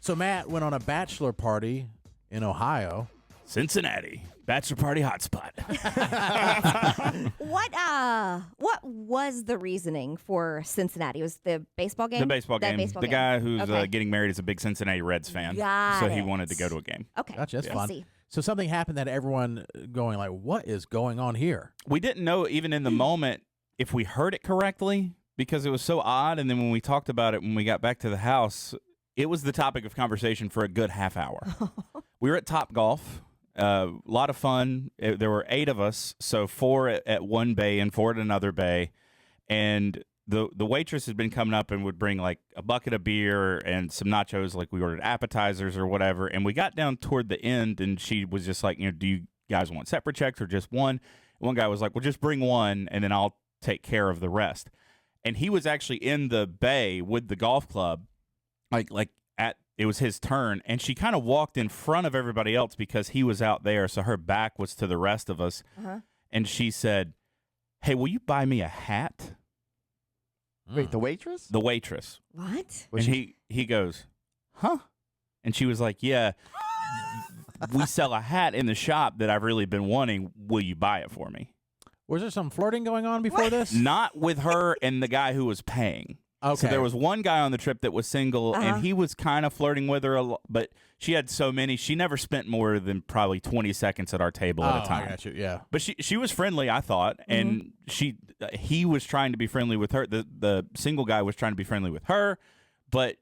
So Matt went on a bachelor party in Ohio. Cincinnati, bachelor party hotspot. What was the reasoning for Cincinnati? It was the baseball game? The baseball game. The guy who's getting married is a big Cincinnati Reds fan. So he wanted to go to a game. Okay. Gotcha, that's fun. See. So something happened that everyone going like, what is going on here? We didn't know even in the moment if we heard it correctly because it was so odd. And then when we talked about it when we got back to the house, it was the topic of conversation for a good half hour. We were at Topgolf. A lot of fun. There were 8 of us, so 4 at one bay and 4 at another bay. And the waitress had been coming up and would bring like a bucket of beer and some nachos, like we ordered appetizers or whatever. And we got down toward the end, and she was just like, do you guys want separate checks or just one? One guy was like, well, just bring one, and then I'll take care of the rest. And he was actually in the bay with the golf club, it was his turn, and she kind of walked in front of everybody else because he was out there, so her back was to the rest of us. And she said, hey, will you buy me a hat? Wait, the waitress? The waitress. What? And he goes, huh? And she was like, yeah, we sell a hat in the shop that I've really been wanting. Will you buy it for me? Was there some flirting going on before this? Not with her and the guy who was paying. Okay. So there was one guy on the trip that was single, and he was kind of flirting with her, but she had so many. She never spent more than probably 20 seconds at our table at a time. I got you, yeah. But she was friendly, I thought, and he was trying to be friendly with her. The single guy was trying to be friendly with her, but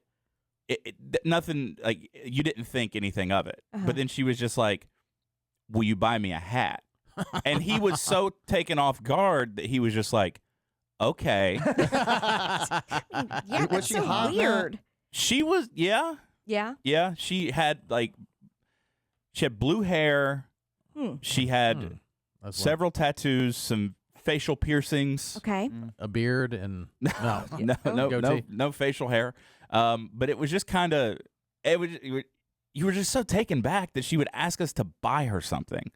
nothing, like, you didn't think anything of it. But then she was just like, will you buy me a hat? And he was so taken off guard that he was just like, okay. Yeah, that's she so hot, weird. She was, yeah. Yeah. She had blue hair. She had several tattoos, some facial piercings. Okay. A beard and no facial hair. But it was just kind of, you were just so taken back that she would ask us to buy her something.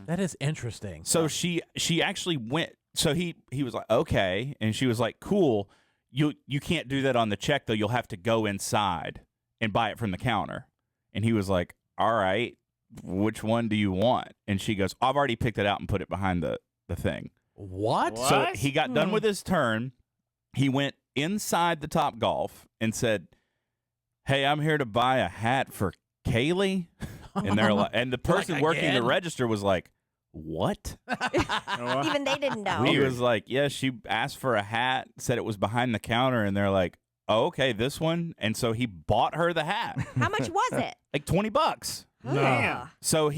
That is interesting. So she actually went. So he was like, okay, and she was like, cool. You can't do that on the check though. You'll have to go inside and buy it from the counter. And he was like, all right, which one do you want? And she goes, I've already picked it out and put it behind the thing. What? So he got done with his turn. He went inside the Topgolf and said, hey, I'm here to buy a hat for Kaylee. And they're like, and the person working the register was like, what? Even they didn't know. He was like, yeah, she asked for a hat, said it was behind the counter, and they're like, oh, okay, this one. And so he bought her the hat. How much was it? Like $20. No. So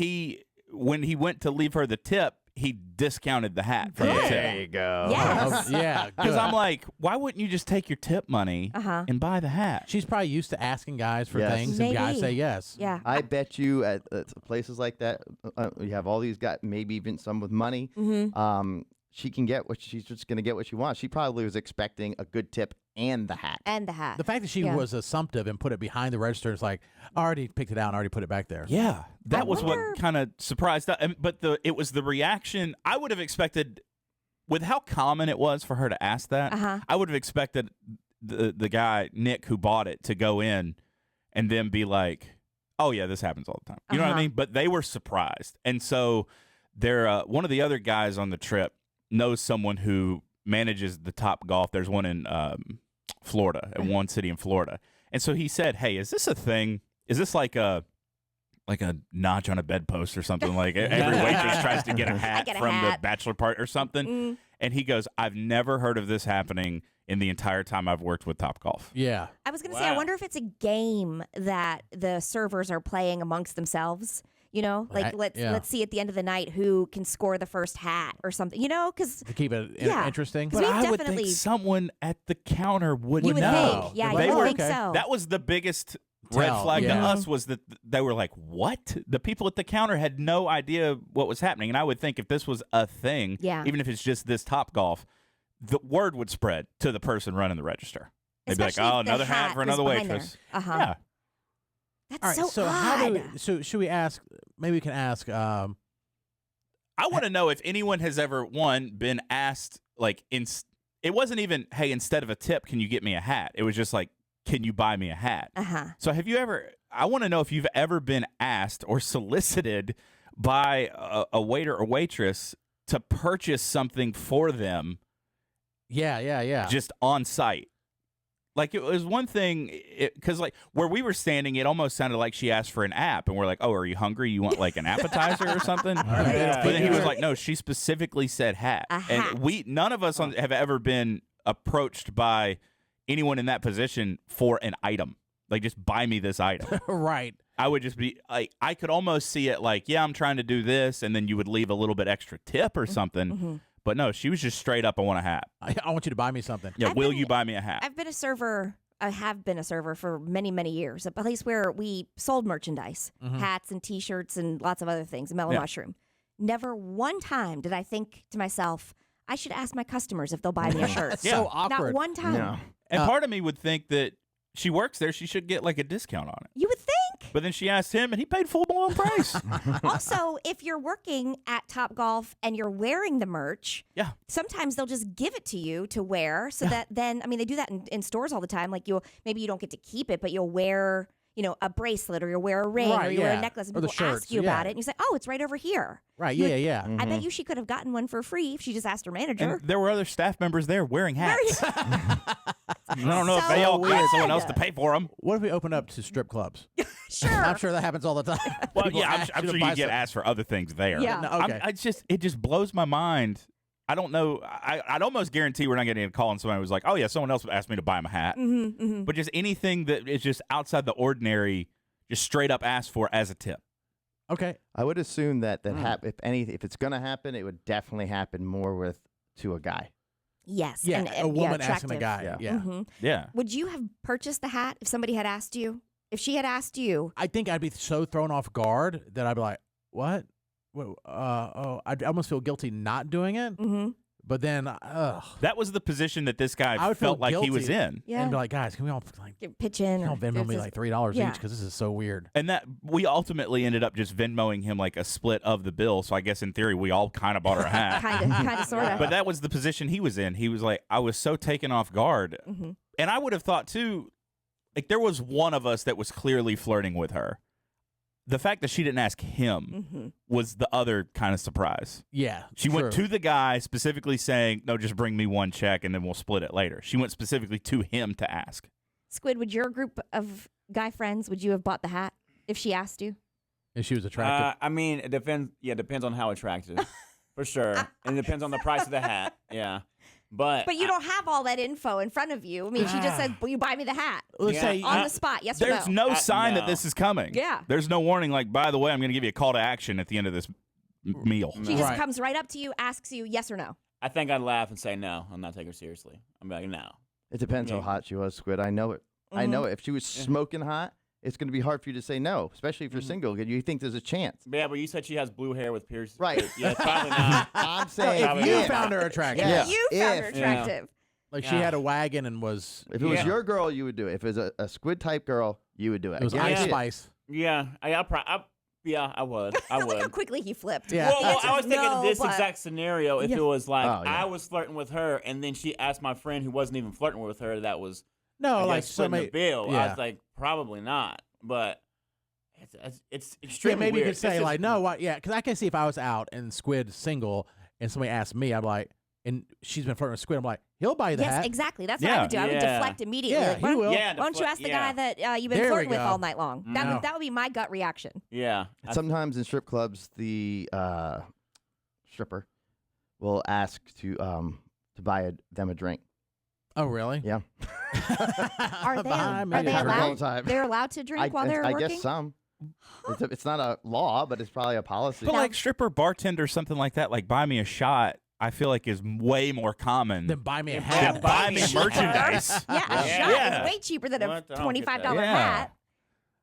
when he went to leave her the tip, he discounted the hat from the tip. There you go. Yes. Yeah. Because I'm like, why wouldn't you just take your tip money and buy the hat? She's probably used to asking guys for Yes. things, and guys say yes. Yeah. I bet you at places like that, you have all these guys, maybe even some with money. She can get she's just going to get what she wants. She probably was expecting a good tip and the hat. The fact that she was assumptive and put it behind the register is like, I already picked it out and already put it back there. Yeah, that was what kind of surprised us. But it was the reaction. I would have expected, with how common it was for her to ask that, I would have expected the guy, Nick, who bought it, to go in and then be like, oh, yeah, this happens all the time. You know what I mean? But they were surprised. And so one of the other guys on the trip knows someone who manages the Topgolf. There's one in Florida, in one city in Florida. And so he said, hey, is this a thing? Is this like a notch on a bedpost or something? Like every waitress tries to get a hat from the bachelor party or something. And he goes, I've never heard of this happening in the entire time I've worked with Topgolf. Yeah. I was going to say, I wonder if it's a game that the servers are playing amongst themselves. You know, like let's see at the end of the night who can score the first hat or something. You know, because to keep it interesting. But I would think someone at the counter would know. You would think, yeah, you would think so. That was the biggest red flag to us, was that they were like, what? The people at the counter had no idea what was happening. And I would think if this was a thing, even if it's just this Topgolf, the word would spread to the person running the register. They'd be like, oh, another hat for another waitress. Yeah. That's so odd. So should we ask, maybe we can ask. I want to know if anyone has ever, been asked, like, it wasn't even, hey, instead of a tip, can you get me a hat? It was just like, can you buy me a hat? So have you ever, I want to know if you've ever been asked or solicited by a waiter or waitress to purchase something for them. Yeah. Just on site. Like, it was one thing, because, like, where we were standing, it almost sounded like she asked for an app. And we're like, oh, are you hungry? You want, like, an appetizer or something? But then he was like, no, she specifically said hat. A hat. And none of us have ever been approached by anyone in that position for an item. Like, just buy me this item. Right. I would just be, like, I could almost see it like, yeah, I'm trying to do this. And then you would leave a little bit extra tip or something. But no, she was just straight up, I want a hat. I want you to buy me something. Yeah, will you buy me a hat? I've been a server. I have been a server for many, many years. A place where we sold merchandise, hats and T-shirts and lots of other things, mellow mushroom. Never one time did I think to myself, I should ask my customers if they'll buy me a shirt. It's so awkward. Not one time. No. And part of me would think that she works there, she should get like a discount on it. You would think. But then she asked him, and he paid full-blown price. Also, if you're working at Topgolf and you're wearing the merch, Yeah. sometimes they'll just give it to you to wear so that then, I mean, they do that in stores all the time. Like maybe you don't get to keep it, but you'll wear, a bracelet or you'll wear a ring or you wear a necklace and Or the people ask shirts, you about it. And you say, oh, it's right over here. Right, yeah. I bet you she could have gotten one for free if she just asked her manager. And there were other staff members there wearing hats. I don't know if So they all got weird. someone else to pay for them. What if we open up to strip clubs? Sure. I'm sure that happens all the time. Well, People yeah, ask I'm you sure to buy you get something. asked for other things there. Yeah. No, okay. It just blows my mind. I don't know. I'd almost guarantee we're not getting a call and somebody was like, oh, yeah, someone else asked me to buy him a hat. But just anything that is just outside the ordinary, just straight up asked for as a tip. Okay. I would assume that if it's going to happen, it would definitely happen more to a guy. Yes. Yeah, and, a woman asking a attractive. guy. Yeah. Yeah. Yeah. Would you have purchased the hat if somebody had asked you? If she had asked you, I think I'd be so thrown off guard that I'd be like, what? I'd almost feel guilty not doing it. But then, That was the position that this I guy would feel felt like he was guilty. in. yeah, and be like, guys, can we all pitch in. Venmo me just- like $3 yeah. each because this is so weird. And that we ultimately ended up just Venmoing him like a split of the bill. So I guess in theory, we all kind of bought her a hat. kind of, sort of. But that was the position he was in. He was like, I was so taken off guard. And I would have thought, too, like there was one of us that was clearly flirting with her. The fact that she didn't ask him was the other kind of surprise. Yeah. She went true. to the guy specifically saying, no, just bring me one check and then we'll split it later. She went specifically to him to ask. Squid, would your group of guy friends, would you have bought the hat if she asked you? And she was attractive. I mean, it depends. Yeah, it depends on how attractive, for sure, and it depends on the price of the hat. Yeah, but you don't have all that info in front of you. I mean, she just said, will you buy me the hat? Let's say On the spot, yes or There's no? no sign that no. this is coming. Yeah. There's no warning like, by the way, I'm going to give you a call to action at the end of this meal. She just Right. comes right up to you, asks you yes or no. I think I'd laugh and say no. I'm not taking her seriously. I'm like no. It depends how Yeah. hot she was, Squid. I know it. I know it. If she was smoking hot, it's going to be hard for you to say no, especially if you're single. You think there's a chance. Yeah, but you said she has blue hair with piercings. Right. Yeah, it's probably not. I'm saying Probably if you not. found her attractive, Yeah. You found her If- attractive. like she Yeah. had a wagon and was, If it was Yeah. your girl, you would do it. If it was a Squid type girl, you would do it. it was I Ice guarantee it. Spice. Yeah, I would. I Look how would. quickly he flipped. Yeah. Well, The I answer was is thinking no, this but- exact scenario. If Yeah. it was like Oh, yeah. I was flirting with her, and then she asked my friend who wasn't even flirting with her, that was No, I like guess splitting somebody. the bill. I yeah. was like, probably not. But it's Yeah, extremely maybe weird. you could say It's like, just- no, what? Yeah, because I can see if I was out and Squid single and somebody asked me, I'm like, and she's been flirting with Squid, I'm like, he'll buy you the Yes, hat. exactly. That's what Yeah. I would do. I would Yeah. deflect immediately. Yeah, Like, he why, will. Yeah, why don't you ask the guy that you've been There we flirting with go. all night long? That No. would that would be my gut reaction. Yeah. Sometimes in strip clubs, the stripper will ask to buy them a drink. Oh, really? Yeah. Are they Buy me are a they drink. all the allowed? time. They're allowed to drink while they're I working. guess some. It's not a law, but it's probably a policy. But like stripper, bartender, something like that, like buy me a shot, I feel like is way more common Then buy me a Yeah, hat. than buy me cheaper. merchandise. Yeah, a Yeah. shot Yeah. is way cheaper than a What? I don't get $25 that. Yeah. hat.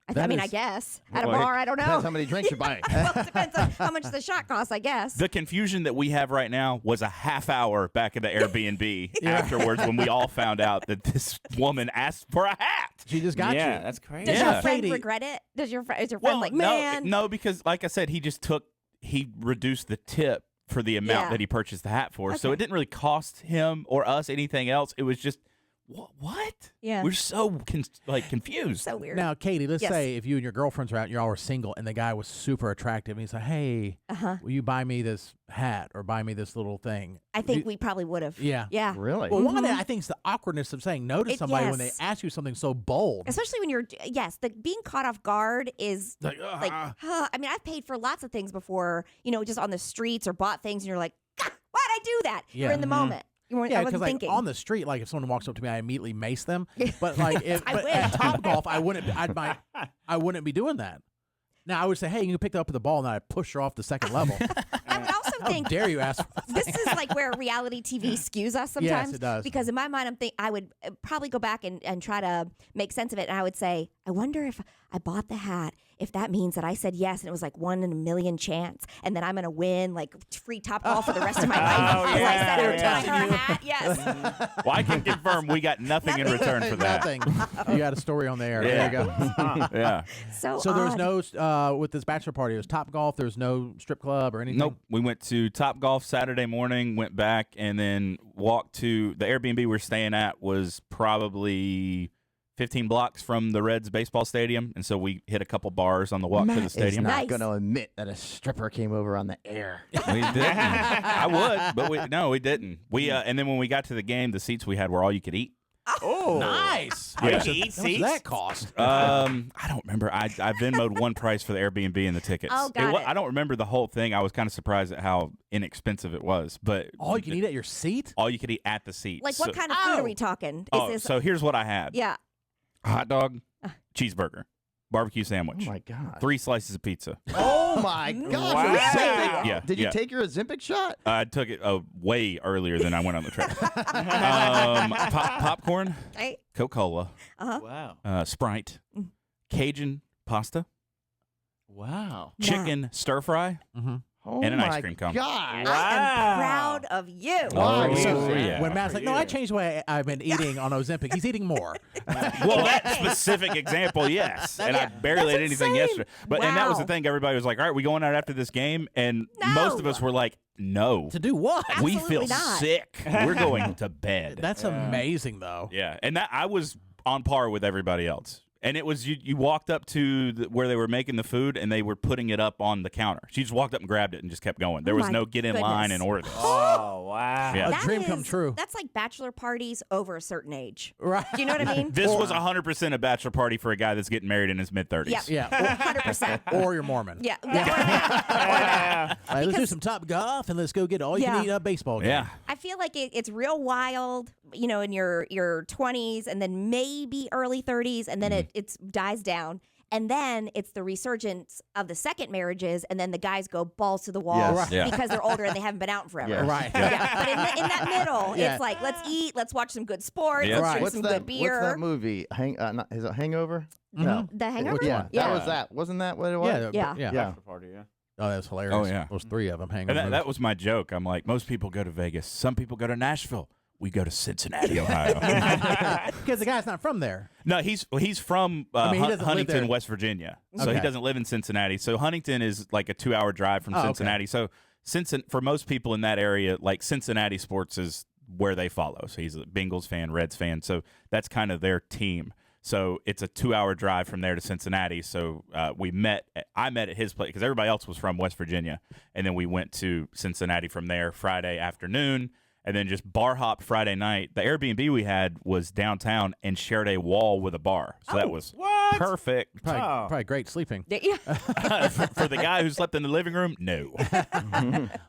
I That mean, I is- guess at a Well, bar, I don't Depends know. how many drinks you're buying. Well, it depends on how much the shot costs, I guess. The confusion that we have right now was a half hour back at the Airbnb afterwards when we all found out that this woman asked for a hat. She just got yeah, you. that's crazy. Does Yeah. your friend Katie- regret it? Is your friend like, no, man? no, because like I said, he reduced the tip for the amount Yeah. that he purchased the hat for. So Okay. it didn't really cost him or us anything else. It was just What? Yeah. We're so confused. So weird. Now, Katie, let's Yes. say if you and your girlfriends are out and y'all were single and the guy was super attractive and he's like, hey, will you buy me this hat or buy me this little thing? I think we probably would have. Yeah. Yeah. Really? Well, one of that, I think, is the awkwardness of saying no to somebody when they yes. ask you something so bold. Especially when you're, the being caught off guard is Like, I mean, I've paid for lots of things before, just on the streets or bought things and you're like, "Gah, why'd I do that? Yeah. You're in the moment. You weren't, I yeah, wasn't because like thinking. on the street, like if someone walks up to me, I immediately mace them. But like I but wish. at Topgolf, I wouldn't be doing that. Now I would say, hey, you can pick up the ball, and then I push her off the second level. I would also How think dare you ask? For this is like where reality TV skews us sometimes. Yes, it does. Because in my mind, I would probably go back and try to make sense of it. And I would say, I wonder if I bought the hat, if that means that I said yes and it was like 1 in a million chance, and then I'm going to win like free Topgolf for the rest of my life. Oh, because I said I would yeah. buy her a hat. Yes. Well, I can confirm we got nothing in return for that. Nothing. You got a story on the air. Yeah. There you go. Yeah. So So odd. there's no with this bachelor party. It was Topgolf. There's no strip club or anything. Nope. We went to Topgolf Saturday morning, went back, and then walked to the Airbnb we were staying at was probably 15 blocks from the Reds baseball stadium, and so we hit a couple bars on the walk to the Matt stadium. is not Nice. going to admit that a stripper came over on the air. We didn't. I would, but we didn't. We and then when we got to the game, the seats we had were all you could eat. Oh, Nice. Yeah. You How can eat much does seats? that cost? I don't remember. I Venmoed one price for the Airbnb and the tickets. Oh, got it. I don't remember the whole thing. I was kind of surprised at how inexpensive it was, but All you can eat at your seat? all you could eat at the seats. Like, what kind of food are we talking? Is this? So here's what I had: Yeah. hot dog, cheeseburger, barbecue sandwich, Oh, my God. 3 slices of pizza. Oh, my gosh. Wow. Ozempic? Yeah, Did you yeah. take your Ozempic shot? I took it way earlier than I went on the trip. Popcorn, Right? Coca-Cola, Wow. Sprite, Cajun pasta, Wow. chicken stir fry, Mm-hmm. Oh, and an my ice cream cone. God. I am proud of you. Oh, So yeah. when Matt's like, no, I changed the way I've been eating on Ozempic. He's eating more. Well, that specific example, yes. And I barely That's ate anything insane. yesterday. And that was the Wow. thing. Everybody was like, all right, we going out after this game? And most of No. us were like, no. To do what? We Absolutely feel not. sick. We're going to bed. That's amazing, though. Yeah. And that I was on par with everybody else. And it was you walked up to where they were making the food and they were putting it up on the counter. She just walked up and grabbed it and just kept going. There Oh was my no get in line goodness. and order this. Oh, wow. Yeah. A That dream come is- true. That's like bachelor parties over a certain age. Right. Do you know what I mean? This was 100% a bachelor party for a guy that's getting married in his mid-30s. Yeah. Yeah. 100%. Or you're Mormon. Yeah. Or that. Like, let's do Because- some top golf and let's go get all you can Yeah. eat baseball game. Yeah. I feel like it's real wild, in your 20s and then maybe early 30s, and then it dies down. And then it's the resurgence of the second marriages, and then the guys go balls to the wall Yes. Yeah. because they're older and they haven't been out in forever. Yeah. Right. Yeah. But in that middle, Yeah. it's like, let's eat, let's watch some good sports, Yeah. let's Right. drink What's some that, good beer. what's that movie? Is it Hangover? No. The Hangover? Which Yeah, one? Yeah. that was that. Wasn't that what it was? Yeah. Yeah. Yeah. Yeah. Bachelor party, yeah. Oh, that's hilarious. Oh, yeah. Those 3 of them hanging. And that was my joke. I'm like, most people go to Vegas. Some people go to Nashville. We go to Cincinnati, Ohio. Because the guy's not from there. No, he's from I mean, he doesn't live Huntington, there. West Virginia. So he Okay. doesn't live in Cincinnati. So Huntington is like a 2-hour drive from Oh, okay. Cincinnati. So for most people in that area, like Cincinnati sports is where they follow. So he's a Bengals fan, Reds fan. So that's kind of their team. So it's a 2-hour drive from there to Cincinnati. So I met at his place because everybody else was from West Virginia. And then we went to Cincinnati from there Friday afternoon. And then just bar hopped Friday night. The Airbnb we had was downtown and shared a wall with a bar. So that was What? perfect. Probably great sleeping. Yeah. For the guy who slept in the living room, no.